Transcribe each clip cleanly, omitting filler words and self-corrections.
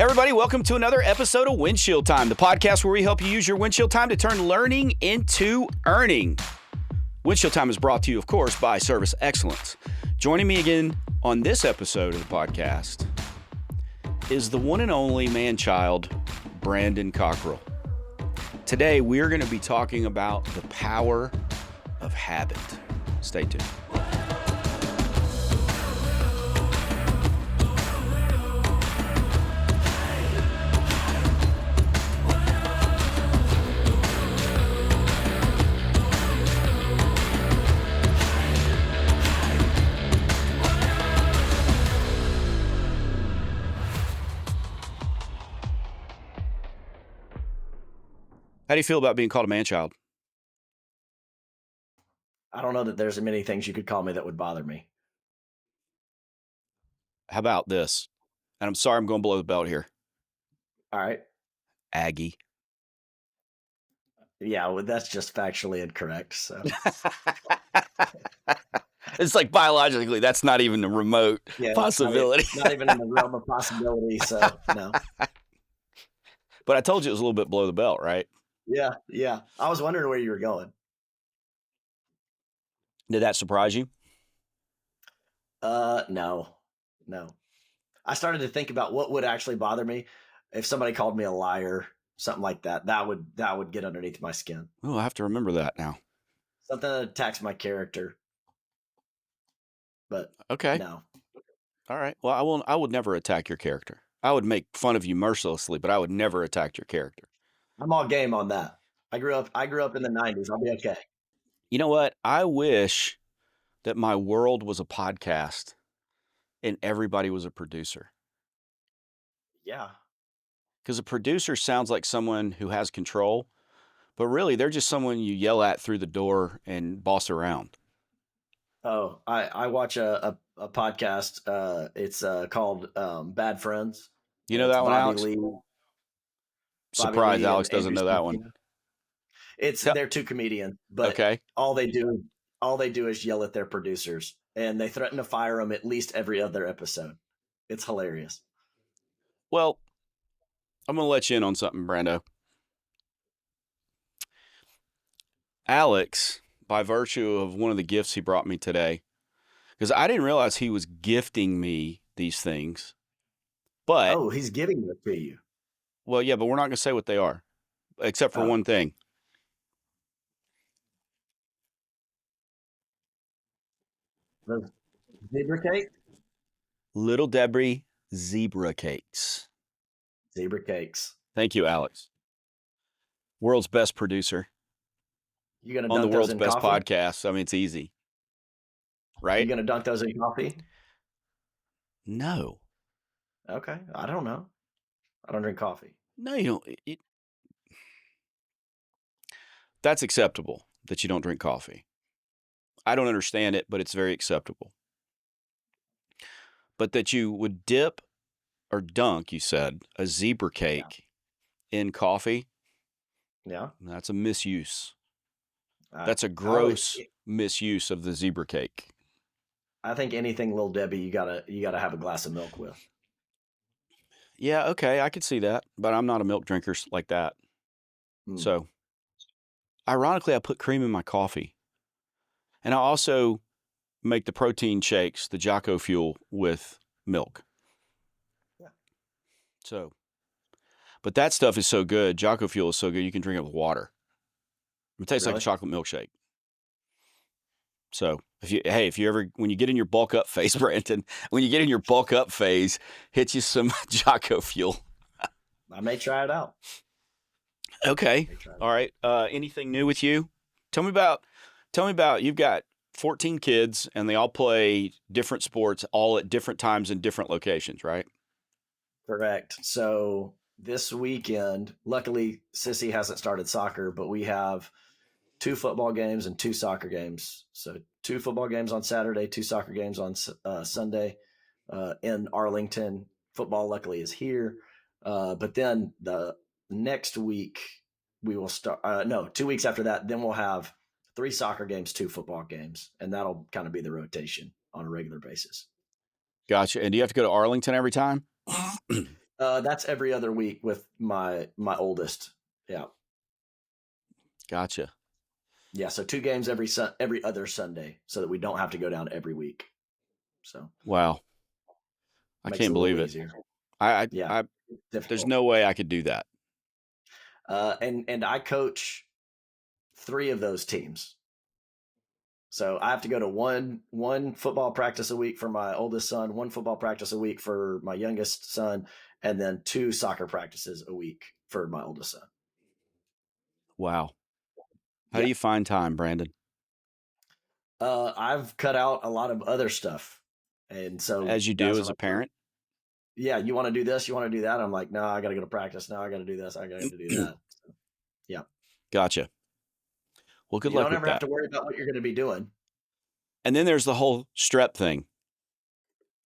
Everybody, welcome to another episode of Windshield Time, the podcast where we help you use your windshield time to turn learning into earning. Windshield Time is brought to you, of course, by Service Excellence. Joining me again on this episode of the podcast is the one and only man-child, Brandon Cockrell. Today, we're going to be talking about the power of habit. Stay tuned. How do you feel about being called a man-child? I don't know that there's many things you could call me that would bother me. How about this? And I'm sorry I'm going below the belt here. All right. Aggie. Yeah, well, that's just factually incorrect. So It's like biologically, that's not even a remote possibility. Not even in the realm of possibility. So no. But I told you it was a little bit below the belt, right? Yeah. I was wondering where you were going. Did that surprise you? No. I started to think about what would actually bother me if somebody called me a liar, something like that. That would get underneath my skin. Oh, I have to remember that now. Something that attacks my character. But okay. No. All right. Well, I would never attack your character. I would make fun of you mercilessly, but I would never attack your character. I'm all game on that. I grew up in the 90s. I'll be okay. You know what? I wish that my world was a podcast and everybody was a producer. Yeah. Because a producer sounds like someone who has control, but really they're just someone you yell at through the door and boss around. Oh, I watch a podcast. It's called Bad Friends. You know that one, Alex? Surprised Alex doesn't know that one. They're two comedians, but okay. all they do is yell at their producers, and they threaten to fire them at least every other episode. It's hilarious. Well, I'm going to let you in on something, Brando. Alex, by virtue of one of the gifts he brought me today, because I didn't realize he was gifting me these things. But he's giving it to you. Well, yeah, but we're not going to say what they are, except for one thing. The zebra cake? Little Debbie zebra cakes. Zebra cakes. Thank you, Alex. World's best producer. You gonna on the world's best coffee? podcast. I mean, it's easy, right? You gonna dunk those in coffee? No. Okay, I don't know. I don't drink coffee. No, you don't. That's acceptable that you don't drink coffee. I don't understand it, but it's very acceptable. But that you would dip or dunk, you said, a zebra cake in coffee. Yeah. That's a misuse. That's a gross misuse of the zebra cake. I think anything Little Debbie, you gotta have a glass of milk with. Yeah, okay, I could see that, but I'm not a milk drinker like that. So, ironically, I put cream in my coffee. And I also make the protein shakes, the Jocko Fuel, with milk. Yeah. So, but that stuff is so good. Jocko Fuel is so good, you can drink it with water. It tastes like a chocolate milkshake. So, if you ever, when you get in your bulk up phase, Brandon, hit you some Jocko Fuel. I may try it out. Okay. All right. Anything new with you? Tell me about, you've got 14 kids and they all play different sports all at different times in different locations, right? Correct. So this weekend, luckily Sissy hasn't started soccer, but we have 2 football games and 2 soccer games. So 2 football games on Saturday, 2 soccer games on Sunday in Arlington. Football luckily is here. But then the next week we will start, 2 weeks after that, then we'll have 3 soccer games, 2 football games. And that'll kind of be the rotation on a regular basis. Gotcha. And do you have to go to Arlington every time? That's every other week with my oldest. Yeah. Gotcha. Yeah. So 2 games every other Sunday, so that we don't have to go down every week. So Wow. I makes it can't a believe little it. easier. I Yeah. there's Difficult. no way I could do that. And I coach 3 of those teams. So I have to go to one football practice a week for my oldest son, 1 football practice a week for my youngest son, and then 2 soccer practices a week for my oldest son. Wow. How do Yeah. you find time, Brandon? I've cut out a lot of other stuff. And so As you guys do are as a like, parent? yeah, you want to do this? You want to do that? I'm like, no, I got to go to practice. No, I got to do this. I got to do that. So, yeah. Gotcha. Well, good You luck don't with ever have that. to worry about what you're going to be doing. And then there's the whole strep thing.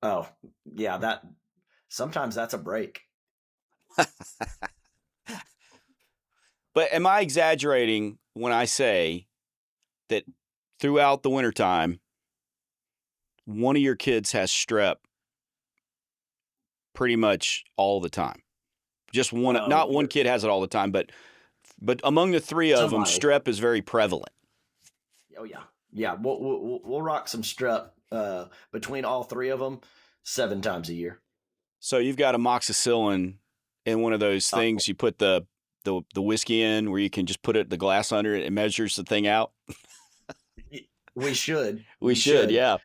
Oh, yeah. Sometimes that's a break. But am I exaggerating when I say that throughout the wintertime, one of your kids has strep pretty much all the time? Just one, Oh, not one kid has it all the time, but among the 3 of them, somebody. strep is very prevalent. Oh, yeah. Yeah. We'll rock some strep between all 3 of them 7 times a year. So you've got amoxicillin in one of those things you put the whiskey in where you can just put the glass under it and measures the thing out. We should. We should, yeah.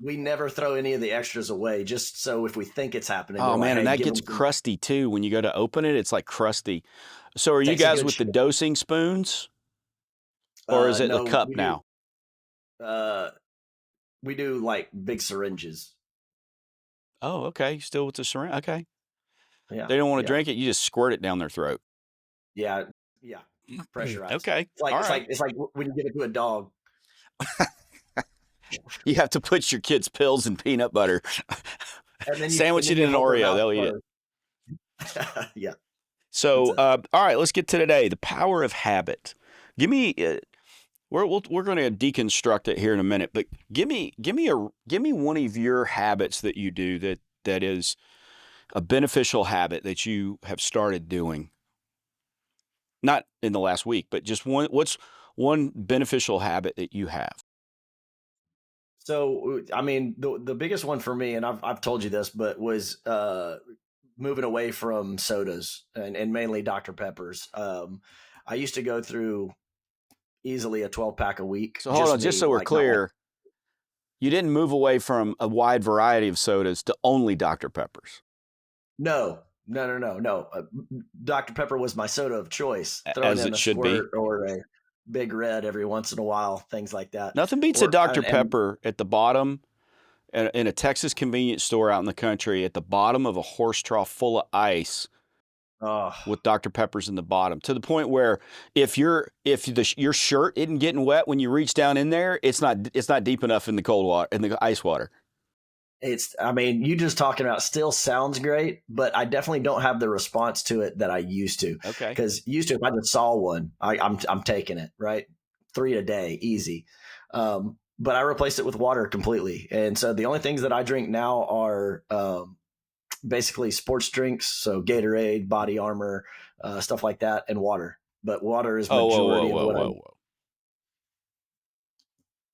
We never throw any of the extras away, just so if we think it's happening. Oh, we're man, like, hey, and that give gets them some. crusty, too. When you go to open it, it's like crusty. So are you Takes a guys good with the shit. dosing spoons? Or is it the No, cup we now? we do like big syringes. Oh, okay. Still with the syringe? Okay. Yeah. They don't want to Yeah. drink it, you just squirt it down their throat. Yeah. Yeah. Pressurized. Okay. It's like All it's right. like it's like when you give it to a dog. You have to put your kids' pills in peanut butter. And then Sandwich it in an hold their Oreo. mouth They'll eat it. closed. Yeah. So, That's all right, let's get to today. The power of habit. Give me. We're going to deconstruct it here in a minute, but give me one of your habits that you do that is a beneficial habit that you have started doing. Not in the last week, but just one. What's one beneficial habit that you have? So, I mean, the biggest one for me, and I've told you this, but was moving away from sodas and mainly Dr. Peppers. I used to go through easily a 12-pack a week. So hold on, just so we're clear, you didn't move away from a wide variety of sodas to only Dr. Peppers. No. Dr. Pepper was my soda of choice. As it should be. Or a Big Red every once in a while, things like that. Nothing beats a Dr. Pepper at the bottom in a Texas convenience store out in the country at the bottom of a horse trough full of ice with Dr. Peppers in the bottom, to the point where if your shirt isn't getting wet when you reach down in there, it's not deep enough in the cold water, in the ice water. I mean, you just talking about still sounds great, but I definitely don't have the response to it that I used to. Okay. Because used to, if I just saw one, I'm taking it, right? 3 a day, easy. But I replaced it with water completely. And so the only things that I drink now are basically sports drinks. So Gatorade, Body Armor, stuff like that, and water. But water is majority of what I...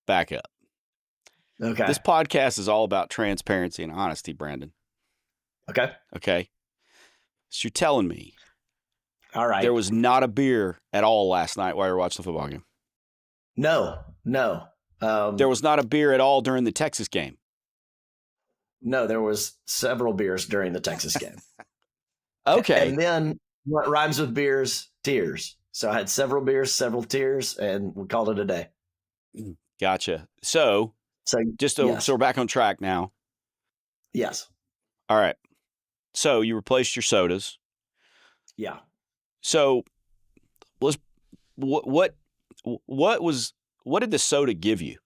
Back up. Okay. This podcast is all about transparency and honesty, Brandon. Okay. So you're telling me, all right, there was not a beer at all last night while you were watching the football game? No. There was not a beer at all during the Texas game? No, there was several beers during the Texas game. Okay. And then what rhymes with beers? Tears. So I had several beers, several tears, and we called it a day. Gotcha. So we're back on track now. Yes. All right. So you replaced your sodas. Yeah. So what did the soda give you?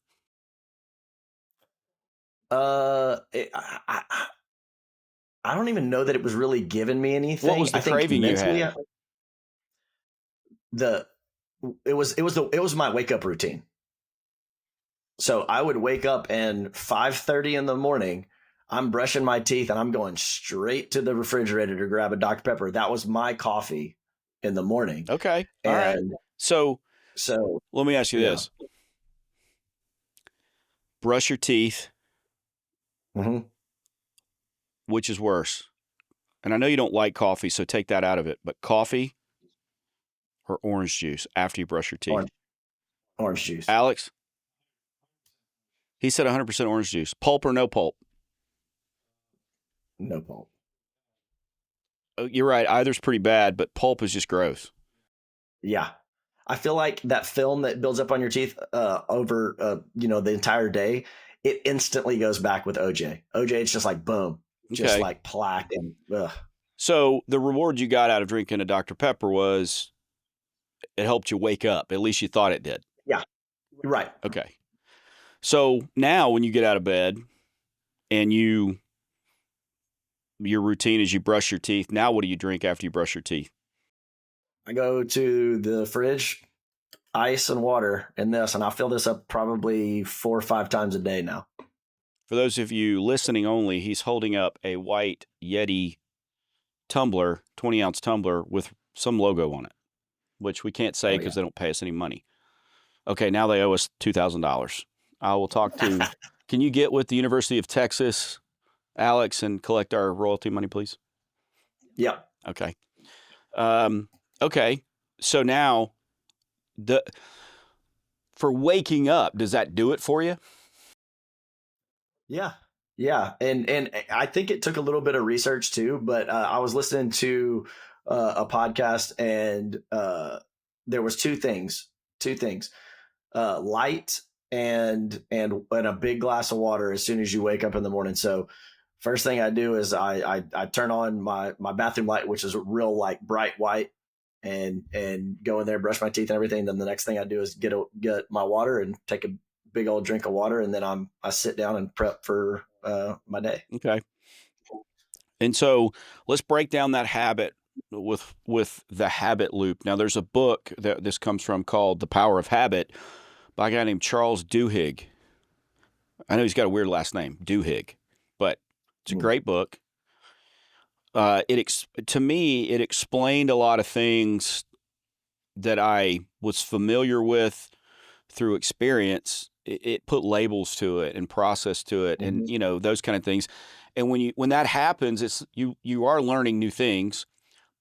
I don't even know that it was really giving me anything. What was the craving you had? It was my wake up routine. So I would wake up and 5:30 in the morning, I'm brushing my teeth and I'm going straight to the refrigerator to grab a Dr. Pepper. That was my coffee in the morning. Okay. All right. And So let me ask you yeah. this. Brush your teeth. Mm-hmm. Which is worse? And I know you don't like coffee, so take that out of it. But coffee or orange juice after you brush your teeth? Orange juice. Alex? He said 100% orange juice. Pulp or no pulp? No pulp. Oh, you're right. Either's pretty bad, but pulp is just gross. Yeah. I feel like that film that builds up on your teeth over the entire day, it instantly goes back with OJ. OJ, it's just like boom, just like plaque and ugh. So the reward you got out of drinking a Dr. Pepper was it helped you wake up. At least you thought it did. Yeah. Right. Okay. So now when you get out of bed and your routine is you brush your teeth, now what do you drink after you brush your teeth? I go to the fridge, ice and water in this, and I fill this up probably 4 or 5 times a day now. For those of you listening only, he's holding up a white Yeti tumbler, 20-ounce tumbler with some logo on it, which we can't say because they don't pay us any money. Okay, now they owe us $2,000. I will talk to – can you get with the University of Texas, Alex, and collect our royalty money, please? Yeah. Okay. Okay, so now for waking up, does that do it for you? Yeah. Yeah. And I think it took a little bit of research too, but I was listening to a podcast and there was two things, light and a big glass of water as soon as you wake up in the morning. So first thing I do is I turn on my bathroom light, which is real like bright white, and go in there, brush my teeth and everything. Then the next thing I do is get my water and take a big old drink of water, and then I sit down and prep for my day. Okay. And so let's break down that habit with the habit loop. Now there's a book that this comes from called The Power of Habit by a guy named Charles Duhigg. I know he's got a weird last name, Duhigg, but it's a great book. To me, it explained a lot of things that I was familiar with through experience. It put labels to it and process to it, and those kind of things. And when that happens, it's you are learning new things,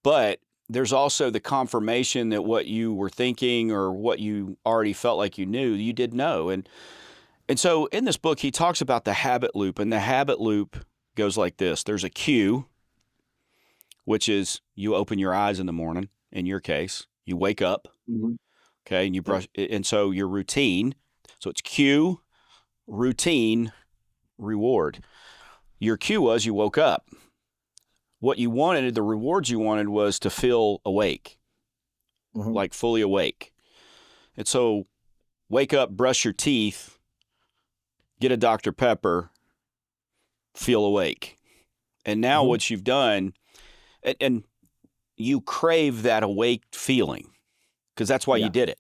but there's also the confirmation that what you were thinking or what you already felt like you knew, you did know. And so in this book, he talks about the habit loop, and the habit loop goes like this. There's a cue, which is you open your eyes in the morning. In your case, you wake up, okay, and you brush. And so your routine, so it's cue, routine, reward. Your cue was you woke up. What you wanted, the rewards you wanted was to feel awake, like fully awake. And so wake up, brush your teeth, get a Dr. Pepper, feel awake. And now what you've done, and you crave that awake feeling because that's why you did it.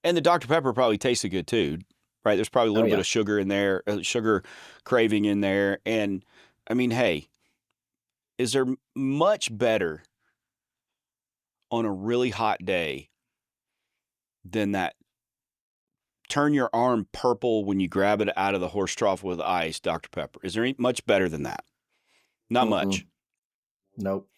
And the Dr. Pepper probably tasted good too, right? There's probably a little bit of sugar in there, sugar craving in there. And I mean, hey, is there much better on a really hot day than that turn your arm purple when you grab it out of the horse trough with ice, Dr. Pepper? Is there any much better than that? Not much. Nope.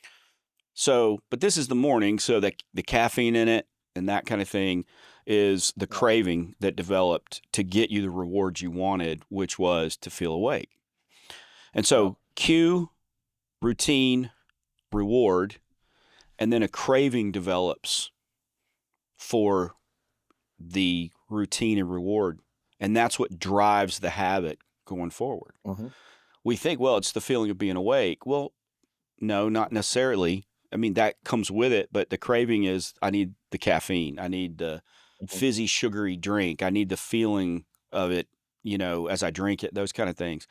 So, but this is the morning, so that the caffeine in it and that kind of thing is the craving that developed to get you the rewards you wanted, which was to feel awake. And so cue, routine, reward, and then a craving develops for the routine and reward. And that's what drives the habit going forward. We think, well, it's the feeling of being awake. Well, no, not necessarily. I mean, that comes with it, but the craving is I need the caffeine. I need the fizzy, sugary drink. I need the feeling of it, as I drink it, those kind of things.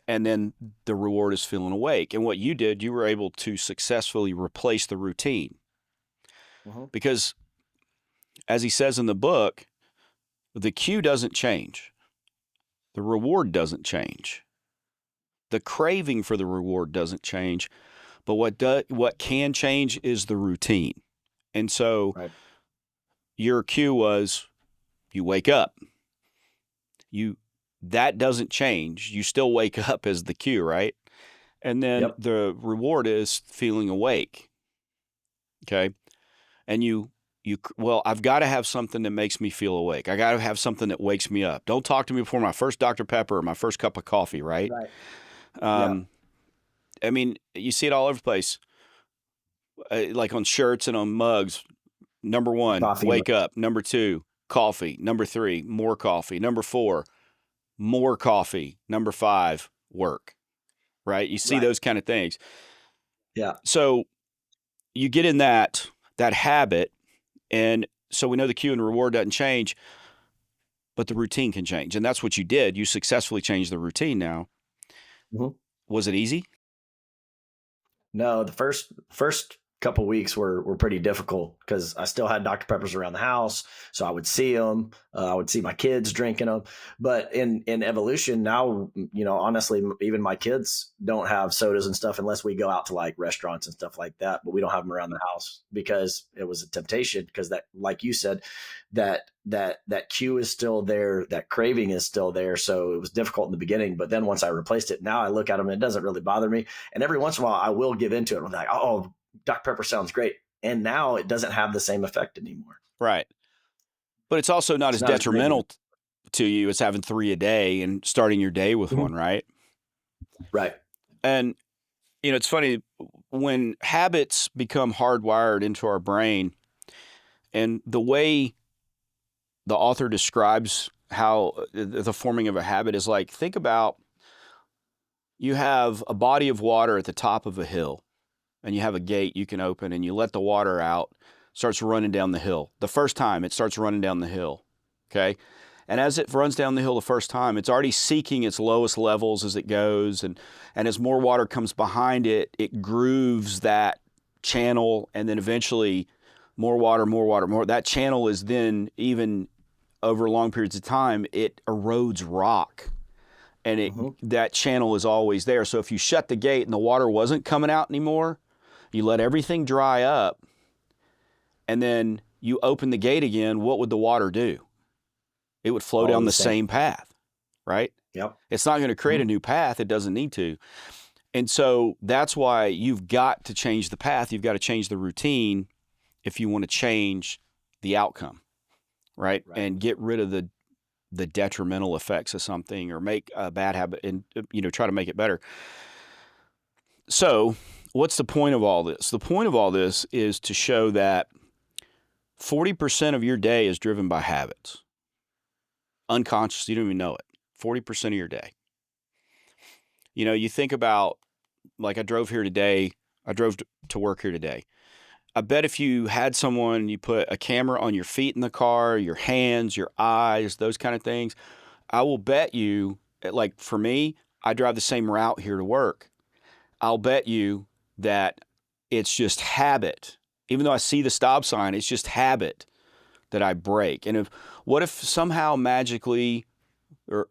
And then the reward is feeling awake. And what you did, you were able to successfully replace the routine. Because as he says in the book, the cue doesn't change. The reward doesn't change. The craving for the reward doesn't change, but what can change is the routine. And so Right. your cue was you wake up. That doesn't change. You still wake up as the cue, right? And then Yep. the reward is feeling awake. Okay. And well, I've got to have something that makes me feel awake. I got to have something that wakes me up. Don't talk to me before my first Dr. Pepper or my first cup of coffee, right? Right. I mean, you see it all over the place, like on shirts and on mugs. Number 1, Coffee. wake up. Number 2, coffee. Number 3, more coffee. Number 4, more coffee. Number 5, work. Right? You see those kind of things. Yeah. So you get in that habit, and so we know the cue and reward doesn't change, but the routine can change. And that's what you did. You successfully changed the routine now. Mm-hmm. Was it easy? No, the first couple weeks were pretty difficult because I still had Dr. Peppers around the house, so I would see them. I would see my kids drinking them. But in evolution now, honestly, even my kids don't have sodas and stuff unless we go out to like restaurants and stuff like that. But we don't have them around the house because it was a temptation. Because that, like you said, that cue is still there, that craving is still there. So it was difficult in the beginning, but then once I replaced it, now I look at them and it doesn't really bother me. And every once in a while, I will give into it. I'm like, oh, Dr. Pepper sounds great. And now it doesn't have the same effect anymore. Right. But it's also not as detrimental to you as having 3 a day and starting your day with one, right? Right. And, it's funny when habits become hardwired into our brain, and the way the author describes how the forming of a habit is like, think about you have a body of water at the top of a hill, and you have a gate you can open, and you let the water out, starts running down the hill. The first time it starts running down the hill, okay? And as it runs down the hill the first time, it's already seeking its lowest levels as it goes, and as more water comes behind it, it grooves that channel, and then eventually more water. That channel is then, even over long periods of time, it erodes rock. And that channel is always there. So if you shut the gate and the water wasn't coming out anymore, you let everything dry up, and then you open the gate again, what would the water do? It would flow down the same path, right? Yep. It's not going to create a new path. It doesn't need to. And so that's why you've got to change the path. You've got to change the routine if you want to change the outcome, right? And get rid of the detrimental effects of something, or make a bad habit and, try to make it better. So what's the point of all this? The point of all this is to show that 40% of your day is driven by habits. Unconscious, you don't even know it. 40% of your day. You think about, like I drove to work here today. I bet if you had someone, you put a camera on your feet in the car, your hands, your eyes, those kind of things, I will bet you, like for me, I drive the same route here to work. I'll bet you that it's just habit. Even though I see the stop sign, it's just habit that I break. And what if somehow magically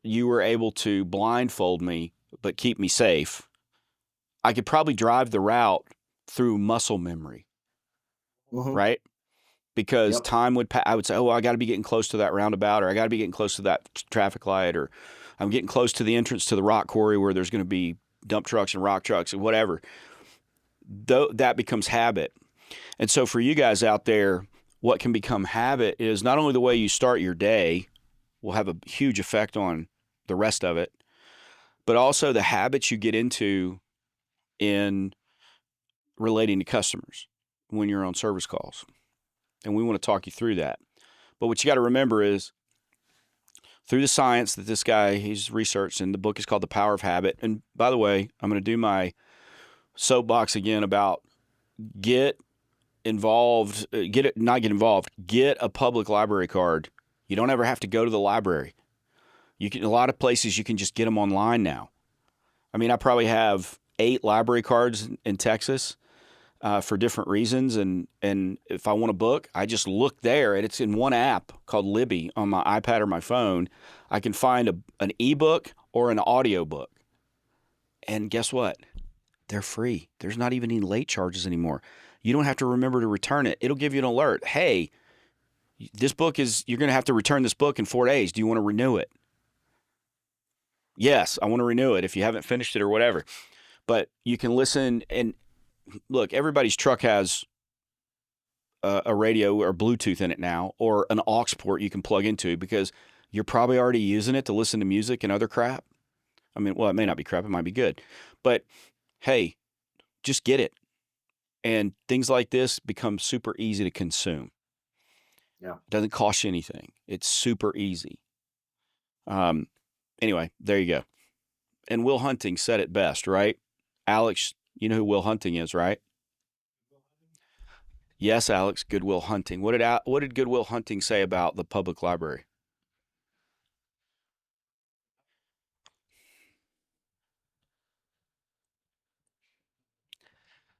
you were able to blindfold me but keep me safe? I could probably drive the route through muscle memory. Right? Because time would pass. I would say, oh, I got to be getting close to that roundabout, or I got to be getting close to that traffic light, or I'm getting close to the entrance to the rock quarry where there's going to be dump trucks and rock trucks and whatever. That becomes habit. And so for you guys out there, what can become habit is not only the way you start your day will have a huge effect on the rest of it, but also the habits you get into in relating to customers when you're on service calls. And we want to talk you through that. But what you got to remember is, through the science that this guy, he's researched, and the book is called The Power of Habit. And by the way, I'm going to do my soapbox again about get a public library card. You don't ever have to go to the library. A lot of places you can just get them online now. I mean, I probably have 8 library cards in Texas. For different reasons, and if I want a book, I just look there, and it's in one app called Libby on my iPad or my phone. I can find an ebook or an audio book, And guess what? They're free. There's not even any late charges anymore. You don't have to remember to return it. It'll give you an alert. Hey, this book you're going to have to return this book in 4 days. Do you want to renew it? Yes, I want to renew it if you haven't finished it or whatever. But you can listen and look, everybody's truck has a radio or Bluetooth in it now, or an aux port you can plug into, because you're probably already using it to listen to music and other crap. I mean, well, it may not be crap. It might be good. But hey, just get it. And things like this become super easy to consume. Yeah. It doesn't cost you anything. It's super easy. Anyway, there you go. And Will Hunting said it best, right? Alex, you know who Will Hunting is, right? Yes, Alex, Good Will Hunting. What did Good Will Hunting say about the public library?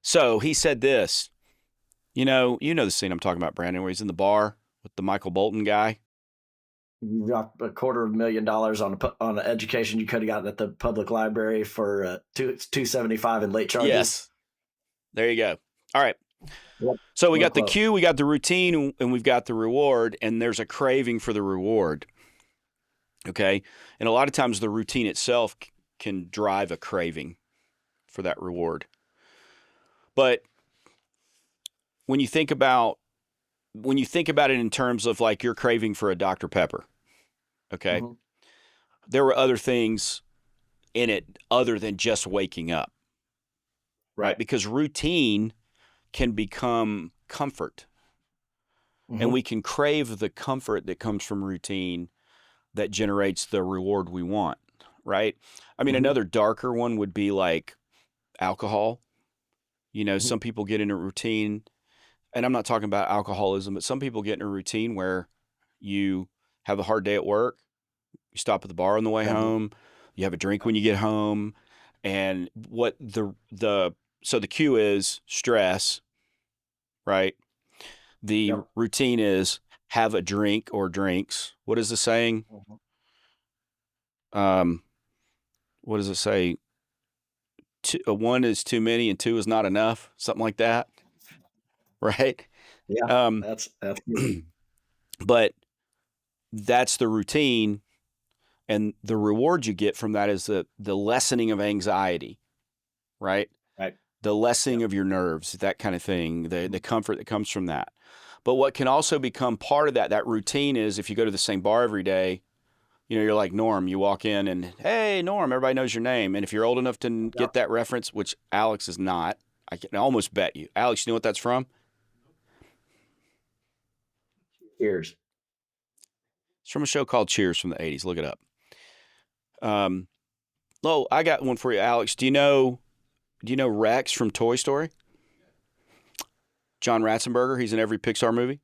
So he said this. You know the scene I'm talking about, Brandon, where he's in the bar with the Michael Bolton guy. You dropped $250,000 on an education you could have gotten at the public library for $275 in late charges. Yes. There you go. All right. Yep. So we got the cue, we got the routine, and we've got the reward, and there's a craving for the reward. Okay? And a lot of times the routine itself can drive a craving for that reward. But when you think about it in terms of like you're craving for a Dr. Pepper, okay? Mm-hmm. There were other things in it other than just waking up. Right? Because routine can become comfort. Mm-hmm. And we can crave the comfort that comes from routine that generates the reward we want, right? I mean, another darker one would be like alcohol. You know, some people get in a routine, and I'm not talking about alcoholism, but some people get in a routine where you have a hard day at work, you stop at the bar on the way home, you have a drink when you get home, and so the cue is stress, right? The routine is have a drink or drinks. What is the saying? What does it say? One is too many and two is not enough. Something like that, right? Yeah, that's good. But that's the routine, and the reward you get from that is the lessening of anxiety, right? Right. The lessening of your nerves, that kind of thing, the comfort that comes from that. But what can also become part of that routine is if you go to the same bar every day, you know, you're like Norm, you walk in and, hey, Norm, everybody knows your name. And if you're old enough to get that reference, which Alex is not, I can almost bet you. Alex, you know what that's from? Cheers. It's from a show called Cheers from the 80s. Look it up. I got one for you, Alex. Do you know Rex from Toy Story? John Ratzenberger, he's in every Pixar movie.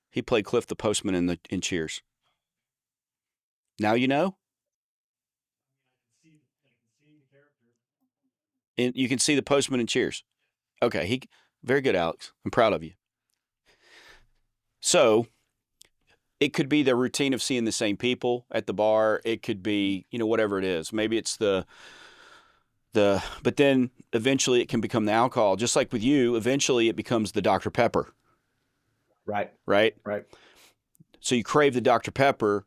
He played Cliff the Postman in Cheers. Now you know? And you can see the postman in Cheers. Okay, very good, Alex. I'm proud of you. So it could be the routine of seeing the same people at the bar. It could be, whatever it is. Maybe it's but then eventually it can become the alcohol. Just like with you, eventually it becomes the Dr. Pepper. Right. Right? Right. So you crave the Dr. Pepper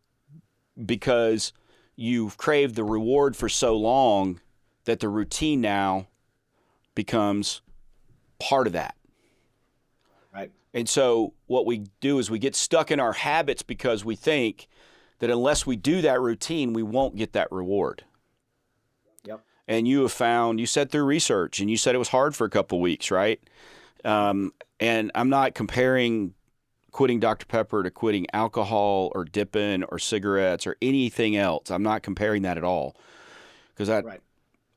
because you've craved the reward for so long that the routine now becomes part of that. Right. And so what we do is we get stuck in our habits because we think that unless we do that routine, we won't get that reward. Yep. And you said through research, and you said it was hard for a couple of weeks, right? And I'm not comparing quitting Dr. Pepper to quitting alcohol or dipping or cigarettes or anything else. I'm not comparing that at all, because that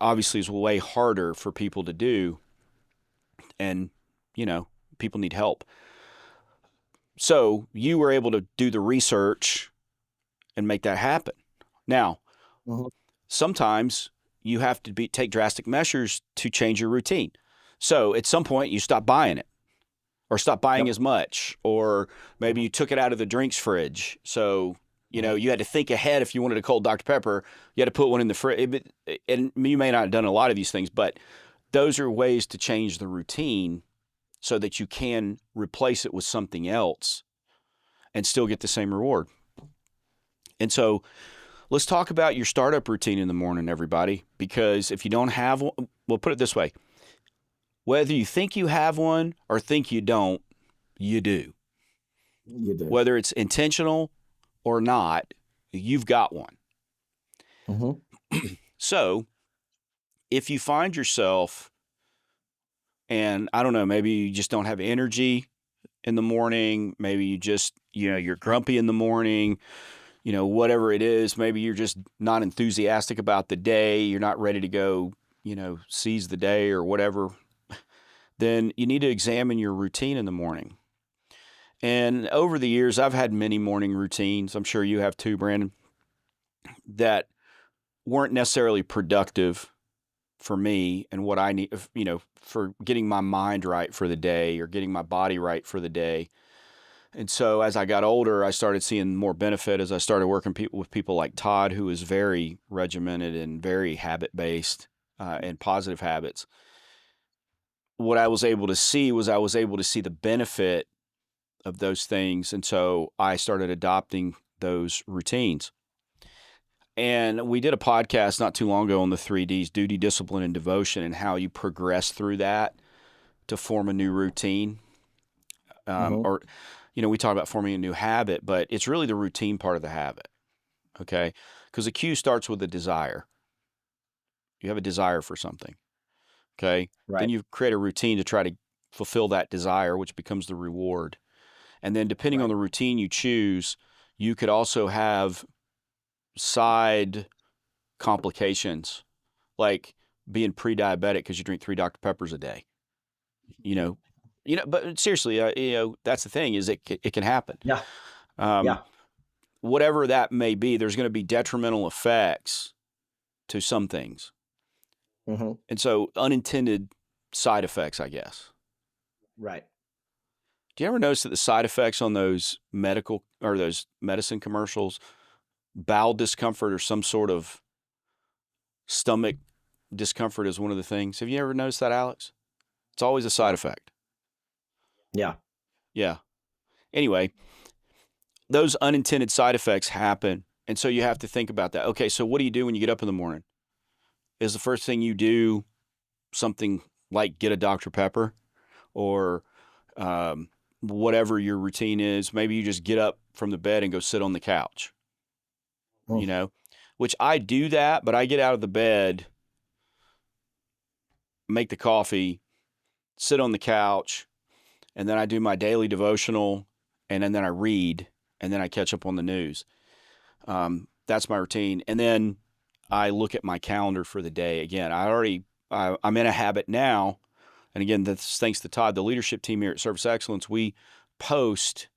obviously is way harder for people to do, and people need help. So you were able to do the research and make that happen. Now, sometimes you have to take drastic measures to change your routine. So at some point you stop buying it, or stop buying as much, or maybe you took it out of the drinks fridge. So You had to think ahead. If you wanted a cold Dr. Pepper, you had to put one in the fridge. And you may not have done a lot of these things, but those are ways to change the routine so that you can replace it with something else and still get the same reward. And so let's talk about your startup routine in the morning, everybody, because if you don't have one, we'll put it this way. Whether you think you have one or think you don't, you do. You do. Whether it's intentional or not, you've got one. Mm-hmm. So if you find yourself, and I don't know, maybe you just don't have energy in the morning, maybe you just, you're grumpy in the morning, whatever it is, maybe you're just not enthusiastic about the day, you're not ready to go, seize the day or whatever, then you need to examine your routine in the morning. And over the years, I've had many morning routines. I'm sure you have too, Brandon, that weren't necessarily productive for me and what I need, for getting my mind right for the day or getting my body right for the day. And so as I got older, I started seeing more benefit as I started working with people like Todd, who is very regimented and very habit-based and positive habits. What I was able to see was the benefit of those things. And so I started adopting those routines. And we did a podcast not too long ago on the 3Ds, duty, discipline, and devotion, and how you progress through that to form a new routine. Or, we talk about forming a new habit, but it's really the routine part of the habit. Okay. Because the cue starts with a desire. You have a desire for something. Okay. Right. Then you create a routine to try to fulfill that desire, which becomes the reward. And then depending on the routine you choose, you could also have side complications, like being pre-diabetic because you drink 3 Dr. Peppers a day. But seriously, that's the thing, is it can happen. Yeah. Whatever that may be, there's going to be detrimental effects to some things. Mm-hmm. And so unintended side effects, I guess. Right. Do you ever notice that the side effects on those medical or those medicine commercials, bowel discomfort or some sort of stomach discomfort is one of the things? Have you ever noticed that, Alex? It's always a side effect. Yeah. Yeah. Anyway, those unintended side effects happen. And so you have to think about that. Okay, so what do you do when you get up in the morning? Is the first thing you do something like get a Dr. Pepper or whatever your routine is? Maybe you just get up from the bed and go sit on the couch, which I do that, but I get out of the bed, make the coffee, sit on the couch, and then I do my daily devotional, and then I read, and then I catch up on the news. That's my routine. And then I look at my calendar for the day. Again, I'm in a habit now. And again, that's thanks to Todd, the leadership team here at Service Excellence. We post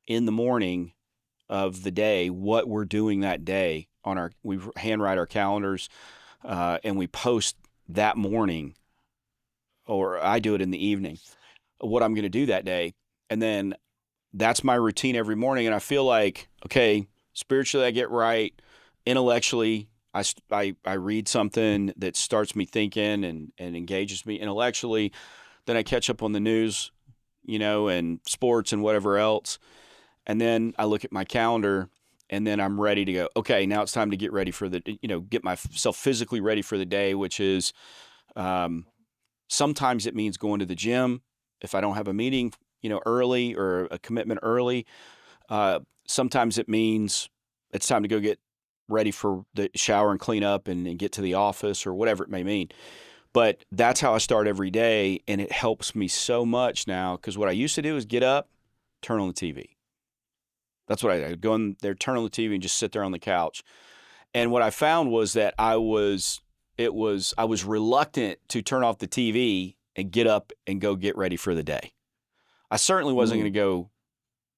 in the morning of the day what we're doing that day we handwrite our calendars, and we post that morning, or I do it in the evening, what I'm going to do that day. And then that's my routine every morning. And I feel like, okay, spiritually I get right. Intellectually, I read something that starts me thinking and engages me intellectually. Then I catch up on the news, and sports and whatever else. And then I look at my calendar, and then I'm ready to go. Okay, now it's time to get ready for get myself physically ready for the day, which is sometimes it means going to the gym if I don't have a meeting, early or a commitment early. Sometimes it means it's time to go get ready for the shower and clean up and get to the office or whatever it may mean. But that's how I start every day, and it helps me so much now, because what I used to do is get up, turn on the TV. That's what I'd go in there, turn on the TV, and just sit there on the couch. And what I found was that I was reluctant to turn off the TV and get up and go get ready for the day. I certainly wasn't going to go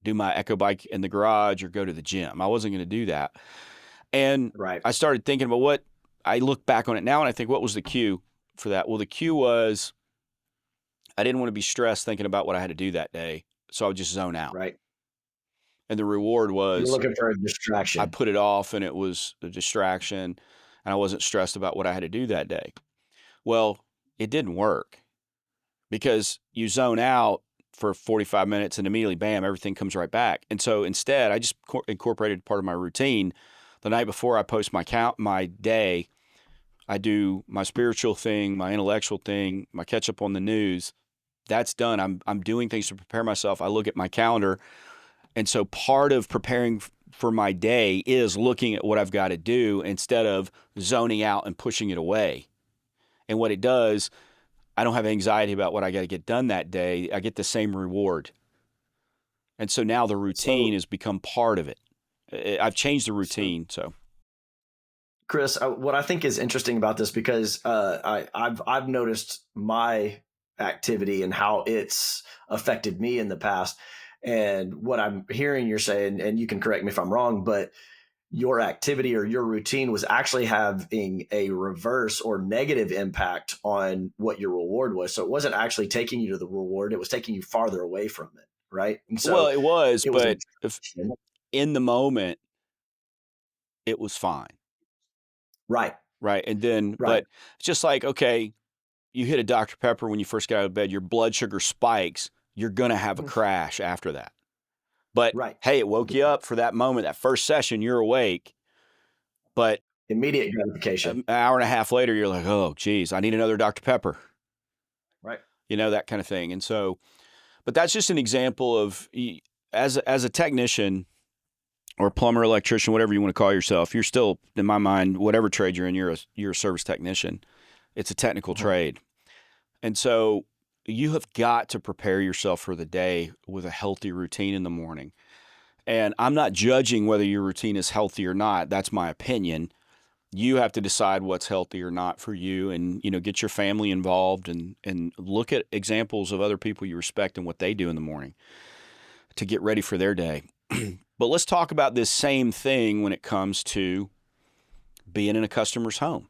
do my echo bike in the garage or go to the gym. I wasn't going to do that. And I started thinking about what I look back on it now, and I think, what was the cue for that? Well, the cue was I didn't want to be stressed thinking about what I had to do that day, so I would just zone out. Right. And the reward You're was looking for a I distraction. put it off and it was a distraction and I wasn't stressed about what I had to do that day. Well, it didn't work because you zone out for 45 minutes and immediately, bam, everything comes right back. And so instead, I just incorporated part of my routine. The night before I post my day, I do my spiritual thing, my intellectual thing, my catch up on the news. That's done. I'm doing things to prepare myself. I look at my calendar. And so part of preparing for my day is looking at what I've got to do instead of zoning out and pushing it away. And what it does, I don't have anxiety about what I got to get done that day. I get the same reward. And so now the routine So, has become part of it. I've changed the so routine. So Chris, what I think is interesting about this, because I've noticed my activity and how it's affected me in the past, and what I'm hearing you're saying, and you can correct me if I'm wrong, but your activity or your routine was actually having a reverse or negative impact on what your reward was. So it wasn't actually taking you to the reward; it was taking you farther away from it, right? And well, so it was, it was a but in the moment, it was fine. right, Right. And then, right, but it's just like, okay, you hit a Dr. Pepper when you first get out of bed, your blood sugar spikes, you're going to have a crash after that. But right. hey, it woke you up for that moment, that first session, you're awake. But Immediate gratification, an hour and a half later, you're like, oh, geez, I need another Dr. Pepper, right? that kind of thing. And so, but that's just an example of as a technician or plumber, electrician, whatever you want to call yourself, you're still, in my mind, whatever trade you're in, you're a service technician. It's a technical trade. And so you have got to prepare yourself for the day with a healthy routine in the morning. And I'm not judging whether your routine is healthy or not. That's my opinion. You have to decide what's healthy or not for you, and get your family involved and look at examples of other people you respect and what they do in the morning to get ready for their day. But let's talk about this same thing when it comes to being in a customer's home.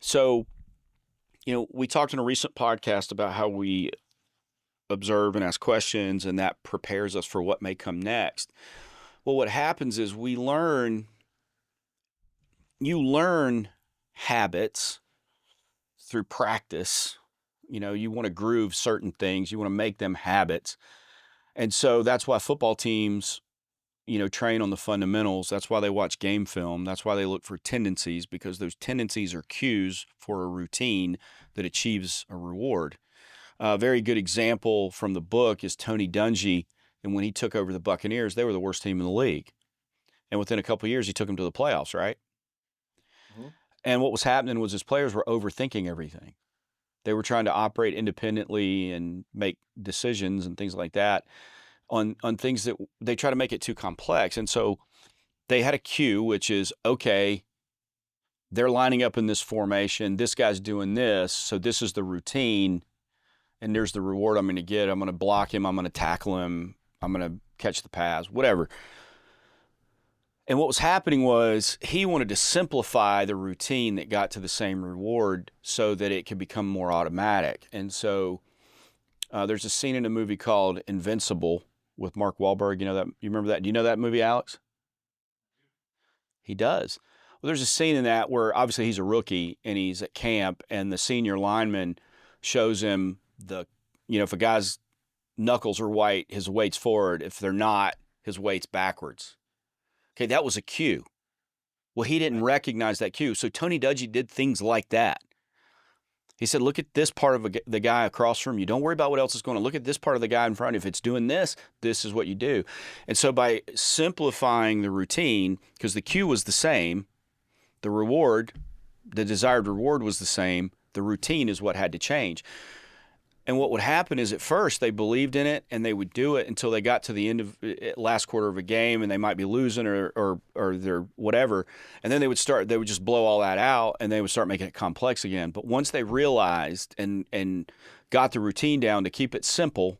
So, we talked in a recent podcast about how we observe and ask questions, and that prepares us for what may come next. Well, what happens is you learn habits through practice. You want to groove certain things, you want to make them habits. And so that's why football teams, train on the fundamentals. That's why they watch game film. That's why they look for tendencies, because those tendencies are cues for a routine that achieves a reward. A very good example from the book is Tony Dungy. And when he took over the Buccaneers, they were the worst team in the league. And within a couple of years, he took them to the playoffs, right? Mm-hmm. And what was happening was his players were overthinking everything. They were trying to operate independently and make decisions and things like that on things that they try to make it too complex. And so they had a cue, which is, okay, they're lining up in this formation. This guy's doing this. So this is the routine. And there's the reward I'm going to get. I'm going to block him. I'm going to tackle him. I'm going to catch the pass, whatever. And what was happening was he wanted to simplify the routine that got to the same reward so that it could become more automatic. And so there's a scene in a movie called Invincible with Mark Wahlberg. You know that? You remember that? Do you know that movie, Alex? He does. Well, there's a scene in that where obviously he's a rookie and he's at camp, and the senior lineman shows him if a guy's knuckles are white, his weight's forward. If they're not, his weight's backwards. Okay, that was a cue. Well, he didn't recognize that cue. So Tony Dungy did things like that. He said, look at this part of the guy across from you. Don't worry about what else is going on. Look at this part of the guy in front. If it's doing this, this is what you do. And so by simplifying the routine, because the cue was the same, the desired reward was the same, the routine is what had to change. And what would happen is at first they believed in it and they would do it until they got to the end of last quarter of a game and they might be losing or they're whatever. And then they would just blow all that out and they would start making it complex again. But once they realized and got the routine down to keep it simple,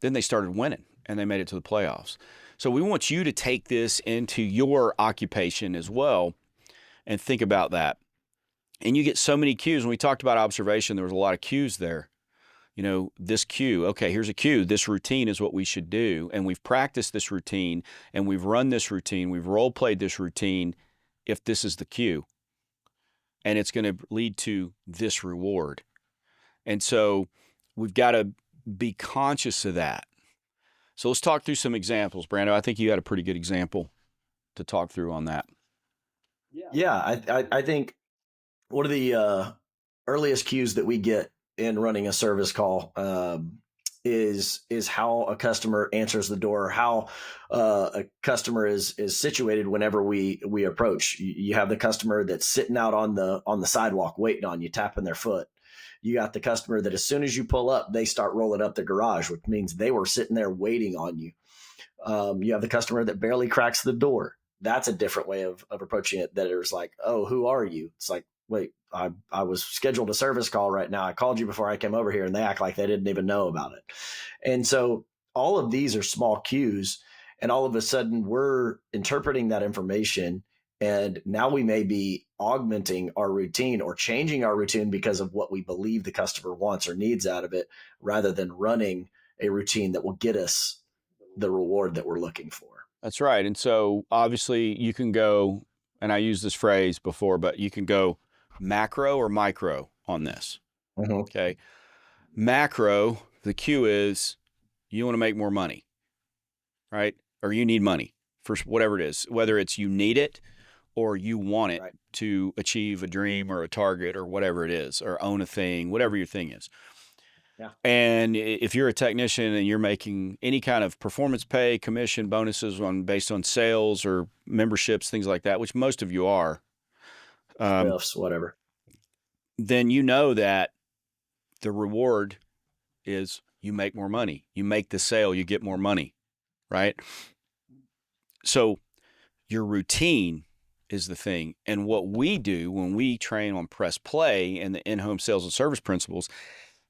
then they started winning and they made it to the playoffs. So we want you to take this into your occupation as well and think about that. And you get so many cues. When we talked about observation, there was a lot of cues there. this cue. Okay, here's a cue. This routine is what we should do. And we've practiced this routine and we've run this routine. We've role played this routine if this is the cue. And it's going to lead to this reward. And so we've got to be conscious of that. So let's talk through some examples. Brando, I think you had a pretty good example to talk through on that. Yeah, I think one of the earliest cues that we get in running a service call is how a customer answers the door, how a customer is situated whenever we approach. You have the customer that's sitting out on the sidewalk waiting on you, tapping their foot. You got the customer that as soon as you pull up, they start rolling up the garage, which means they were sitting there waiting on you. You have the customer that barely cracks the door. That's a different way of approaching it. That it was like, oh, who are you? It's like, wait, I was scheduled a service call right now. I called you before I came over here, and they act like they didn't even know about it. And so all of these are small cues, and all of a sudden we're interpreting that information, and now we may be augmenting our routine or changing our routine because of what we believe the customer wants or needs out of it, rather than running a routine that will get us the reward that we're looking for. That's right. And so obviously you can go, and I used this phrase before, but you can go macro or micro on this. Mm-hmm. Okay. Macro, the cue is you want to make more money, right? Or you need money for whatever it is, whether it's you need it or you want it Right. to achieve a dream or a target or whatever it is, or own a thing, whatever your thing is. Yeah. And if you're a technician and you're making any kind of performance pay, commission, bonuses based on sales or memberships, things like that, which most of you are, Whatever, then you know that the reward is you make more money. You make the sale, you get more money, right? So your routine is the thing. And what we do when we train on press play and the in-home sales and service principles,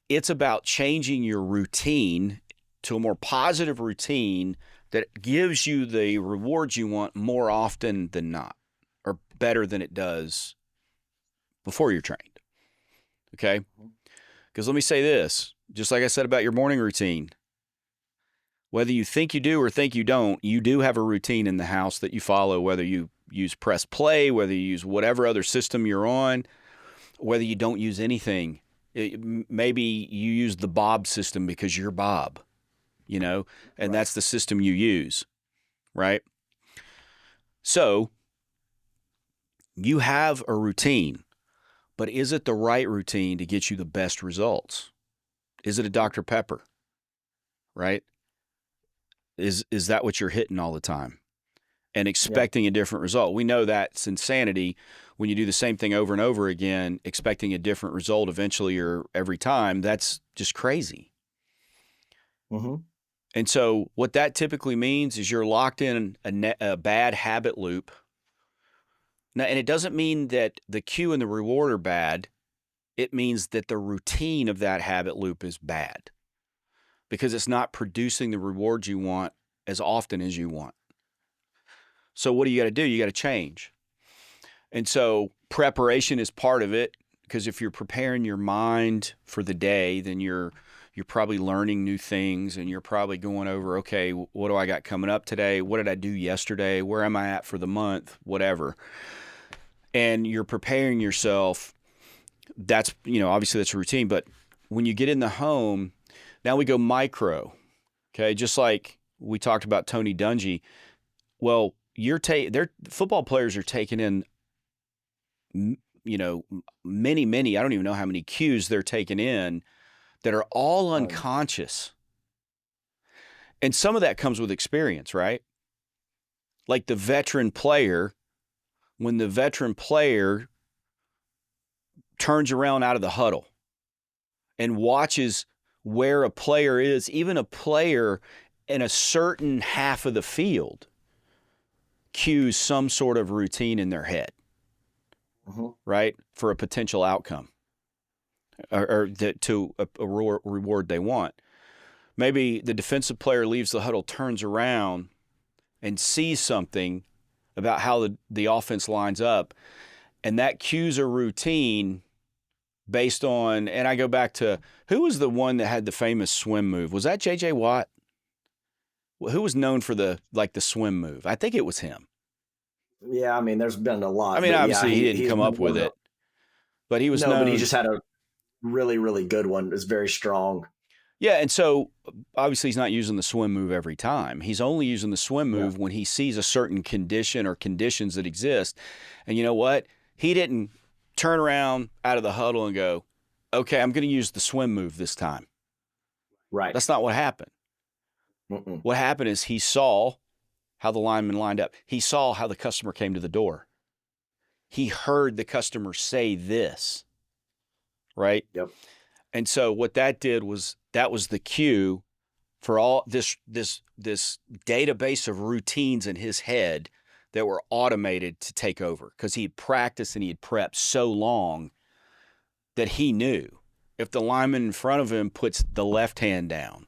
it's about changing your routine to a more positive routine that gives you the rewards you want more often than not, or better than it does before you're trained. Okay? Because let me say this, just like I said about your morning routine, whether you think you do or think you don't, you do have a routine in the house that you follow, whether you use press play, whether you use whatever other system you're on, whether you don't use anything. Maybe you use the Bob system because you're Bob, and Right. That's the system you use, right? So you have a routine, but is it the right routine to get you the best results? Is it a Dr. Pepper, right? Is that what you're hitting all the time and expecting a different result? We know that's insanity. When you do the same thing over and over again, expecting a different result eventually or every time, that's just crazy. Mm-hmm. And so what that typically means is you're locked in a bad habit loop. Now, and it doesn't mean that the cue and the reward are bad. It means that the routine of that habit loop is bad because it's not producing the rewards you want as often as you want. So what do you got to do? You got to change. And so preparation is part of it, because if you're preparing your mind for the day, then you're probably learning new things, and you're probably going over, okay, what do I got coming up today? What did I do yesterday? Where am I at for the month? Whatever. And you're preparing yourself. That's, obviously that's a routine, but when you get in the home, now we go micro. Okay. Just like we talked about Tony Dungy. Well, their football players are taking in, many, I don't even know how many cues they're taking in that are all unconscious. And some of that comes with experience, right? Like the veteran player, when the veteran player turns around out of the huddle and watches where a player is, even a player in a certain half of the field cues some sort of routine in their head. Mm-hmm. Right? For a potential outcome or to a reward they want. Maybe the defensive player leaves the huddle, turns around and sees something about how the offense lines up, and that cues a routine based on, and I go back to, who was the one that had the famous swim move? Was that J.J. Watt? Who was known for the swim move? I think it was him. Yeah, I mean, there's been a lot. I mean, but obviously yeah, he didn't come up with it, but he was no, known. but he just had a really, really good one. It's very strong. Yeah, and so obviously he's not using the swim move every time. He's only using the swim move when he sees a certain condition or conditions that exist. And you know what? He didn't turn around out of the huddle and go, okay, I'm going to use the swim move this time. Right. That's not what happened. Mm-mm. What happened is he saw how the lineman lined up. He saw how the customer came to the door. He heard the customer say this, right? Yep. And so what that did was, that was the cue for all this database of routines in his head that were automated to take over, because he had practiced and he had prepped so long that he knew if the lineman in front of him puts the left hand down,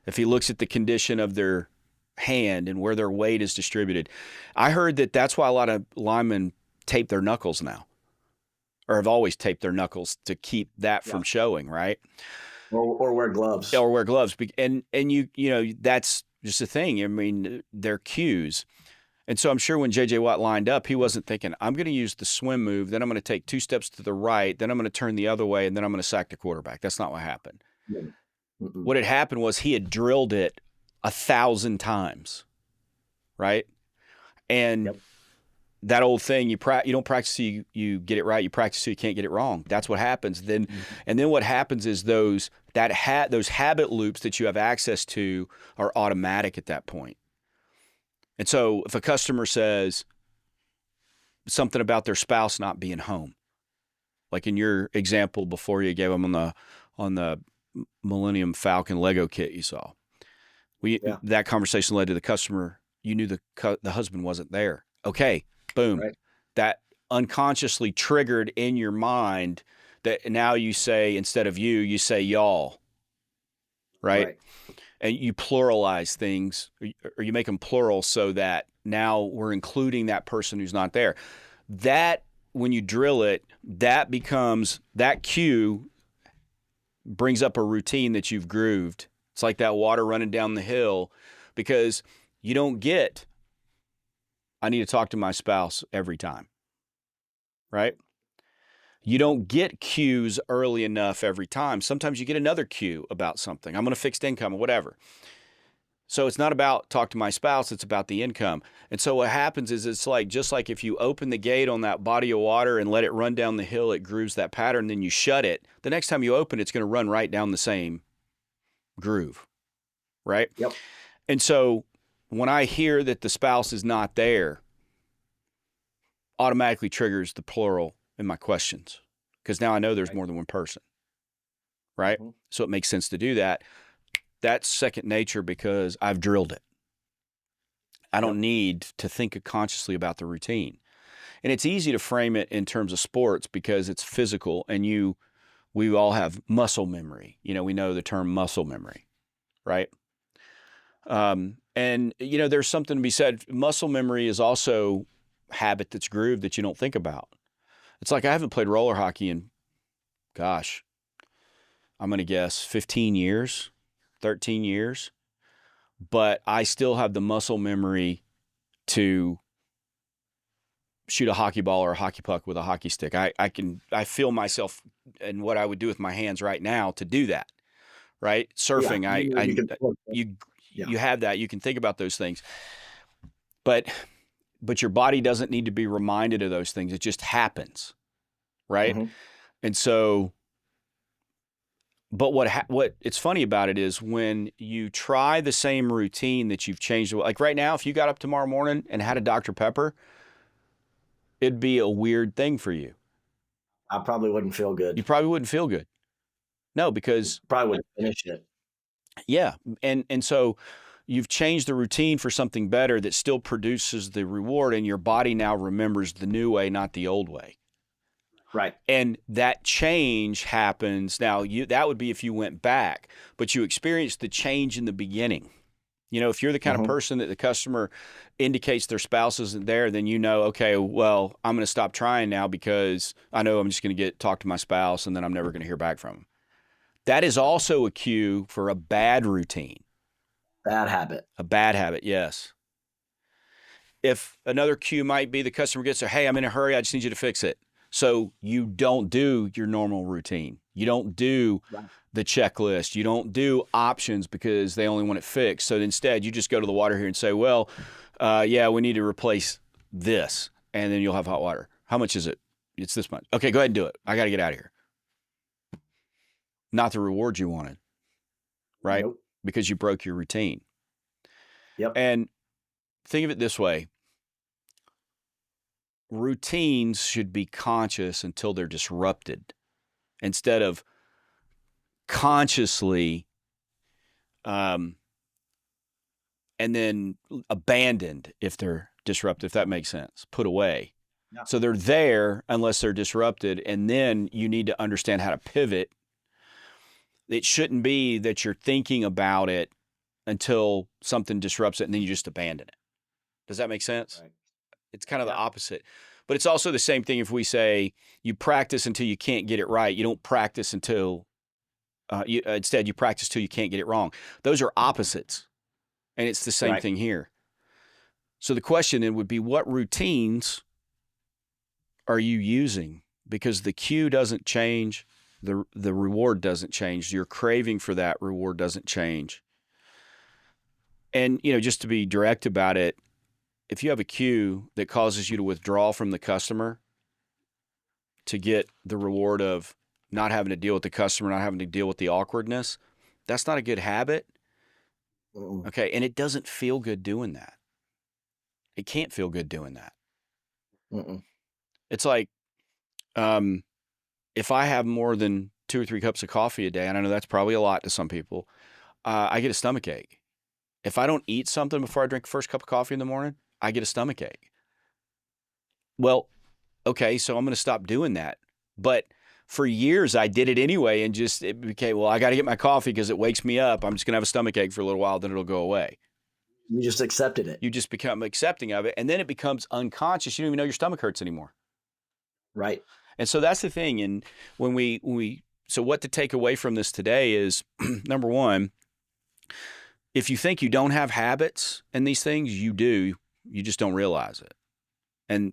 if he looks at the condition of their hand and where their weight is distributed. I heard that that's why a lot of linemen tape their knuckles now, or have always taped their knuckles to keep that from showing, right? Or wear gloves. Or wear gloves. And you know, that's just a thing. I mean, they're cues. And so I'm sure when J.J. Watt lined up, he wasn't thinking, I'm going to use the swim move, then I'm going to take 2 steps to the right, then I'm going to turn the other way, and then I'm going to sack the quarterback. That's not what happened. Mm-mm. What had happened was he had drilled it 1,000 times, right? And that old thing, you don't practice so you get it right, you practice so you can't get it wrong. That's what happens. Then, and then what happens is those habit loops that you have access to are automatic at that point. And so if a customer says something about their spouse not being home, like in your example before you gave them on the Millennium Falcon Lego kit you saw, that conversation led to the customer. You knew the husband wasn't there. Okay, boom. Right. That unconsciously triggered in your mind that now you say, instead of you say y'all, right? And you pluralize things, or you make them plural so that now we're including that person who's not there. That, when you drill it, that cue brings up a routine that you've grooved. It's like that water running down the hill, because you don't get, I need to talk to my spouse every time, right? You don't get cues early enough every time. Sometimes you get another cue about something. I'm going to fixed income or whatever. So it's not about talk to my spouse, it's about the income. And so what happens is, it's like, just like if you open the gate on that body of water and let it run down the hill, it grooves that pattern, then you shut it. The next time you open, it's going to run right down the same groove, right? Yep. And so when I hear that the spouse is not there, automatically triggers the plural in my questions, because now I know there's more than one person, right? Mm-hmm. So it makes sense to do that. That's second nature, because I've drilled it. I don't need to think consciously about the routine. And it's easy to frame it in terms of sports because it's physical, and we all have muscle memory. You know, we know the term muscle memory, right? And, you know, there's something to be said. Muscle memory is also habit that's grooved that you don't think about. It's like, I haven't played roller hockey in, gosh, I'm going to guess 15 years, 13 years, but I still have the muscle memory to shoot a hockey ball or a hockey puck with a hockey stick. I feel myself and what I would do with my hands right now to do that, right? Surfing, you have that. You can think about those things, but your body doesn't need to be reminded of those things. It just happens, right? Mm-hmm. And so, but what it's funny about it is when you try the same routine that you've changed, like right now, if you got up tomorrow morning and had a Dr. Pepper, it'd be a weird thing for you. I probably wouldn't feel good. You probably wouldn't feel good. No, because probably wouldn't finish it. Yeah. And so you've changed the routine for something better that still produces the reward, and your body now remembers the new way, not the old way. Right. And that change happens. Now, that would be if you went back, but you experienced the change in the beginning. If you're the kind of person that the customer indicates their spouse isn't there, then okay, well, I'm going to stop trying now because I know I'm just going to talk to my spouse and then I'm never going to hear back from them. That is also a cue for a bad routine. Bad habit. A bad habit, yes. If another cue might be the customer gets there, hey, I'm in a hurry, I just need you to fix it. So you don't do your normal routine. You don't do the checklist. You don't do options because they only want it fixed. So instead, you just go to the water here and say, well, yeah, we need to replace this. And then you'll have hot water. How much is it? It's this much. Okay, go ahead and do it. I got to get out of here. Not the reward you wanted, right? Nope. Because you broke your routine. Yep. And think of it this way. Routines should be conscious until they're disrupted instead of consciously and then abandoned if they're disrupted, if that makes sense, put away. Yeah. So they're there unless they're disrupted, and then you need to understand how to pivot. It shouldn't be that you're thinking about it until something disrupts it and then you just abandon it. Does that make sense? Right. It's kind of the opposite. But it's also the same thing if we say you practice until you can't get it right. You don't practice until instead you practice till you can't get it wrong. Those are opposites. And it's the same thing here. So the question then would be, what routines are you using? Because the cue doesn't change. The reward doesn't change. Your craving for that reward doesn't change. And, just to be direct about it, if you have a cue that causes you to withdraw from the customer to get the reward of not having to deal with the customer, not having to deal with the awkwardness, that's not a good habit. Okay. And it doesn't feel good doing that. It can't feel good doing that. It's like, if I have more than 2 or 3 cups of coffee a day, and I know that's probably a lot to some people, I get a stomach ache. If I don't eat something before I drink the first cup of coffee in the morning, I get a stomach ache. Well, okay, so I'm going to stop doing that. But for years, I did it anyway, and it became, well, I got to get my coffee because it wakes me up. I'm just going to have a stomach ache for a little while, then it'll go away. You just accepted it. You just become accepting of it, and then it becomes unconscious. You don't even know your stomach hurts anymore. Right. And so that's the thing. And so what to take away from this today is, number one, if you think you don't have habits in these things, you do. You just don't realize it. And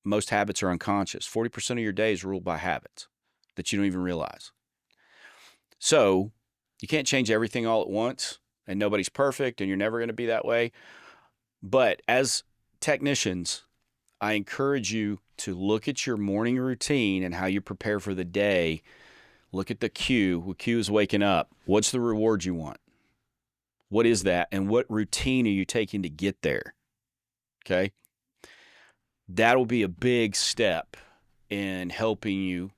most habits are unconscious. 40% of your day is ruled by habits that you don't even realize. So you can't change everything all at once, and nobody's perfect, and you're never going to be that way. But as technicians, I encourage you to look at your morning routine and how you prepare for the day. Look at the cue. The cue is waking up. What's the reward you want? What is that? And what routine are you taking to get there? Okay. That'll be a big step in helping you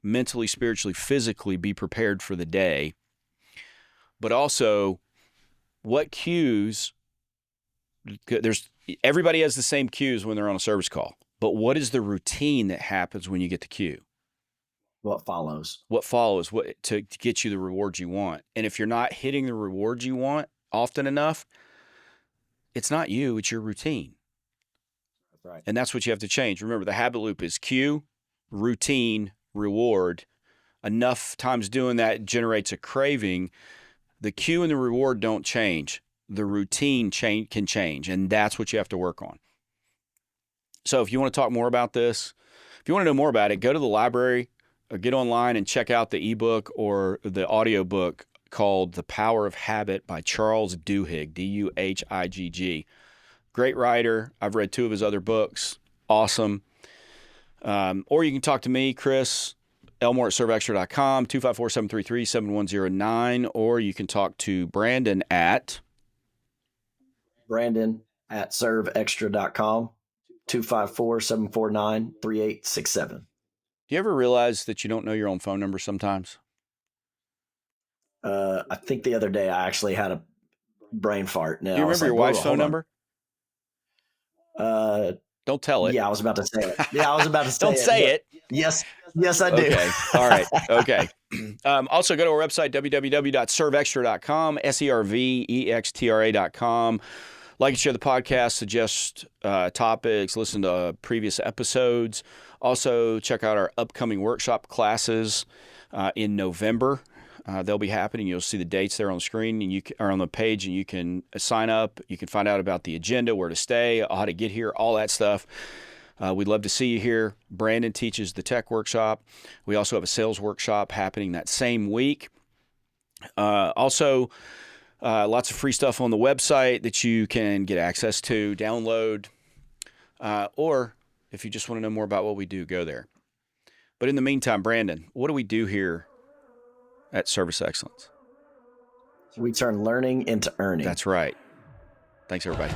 mentally, spiritually, physically be prepared for the day. But also, what cues, everybody has the same cues when they're on a service call. But what is the routine that happens when you get the cue? What follows? What follows to get you the rewards you want. And if you're not hitting the rewards you want often enough, it's not you, it's your routine. That's right. And that's what you have to change. Remember, the habit loop is cue, routine, reward. Enough times doing that generates a craving. The cue and the reward don't change. The routine can change, and that's what you have to work on. So if you want to talk more about this, if you want to know more about it, go to the library or get online and check out the ebook or the audiobook called The Power of Habit by Charles Duhigg, Duhigg. Great writer. I've read 2 of his other books. Awesome. Or you can talk to me, Chris, Elmore at serveextra.com, 254-733-7109, or you can talk to Brandon at serveextra.com, 254-749-3867. Do you ever realize that you don't know your own phone number sometimes? I think the other day I actually had a brain fart. Now, do you remember your wife's phone number? Don't tell it. Yeah, I was about to say it. Yeah, I was about to say Don't it. say it. Yes, I do. Okay. All right. Okay. Also, go to our website, www.serveextra.com, servextra.com. Like and share the podcast, suggest topics, listen to previous episodes. Also, check out our upcoming workshop classes in November. They'll be happening. You'll see the dates there on the screen and or on the page, and you can sign up. You can find out about the agenda, where to stay, how to get here, all that stuff. We'd love to see you here. Brandon teaches the tech workshop. We also have a sales workshop happening that same week. Also, lots of free stuff on the website that you can get access to, download, or if you just want to know more about what we do, go there. But in the meantime, Brandon, what do we do here at Service Excellence? We turn learning into earning. That's right. Thanks, everybody.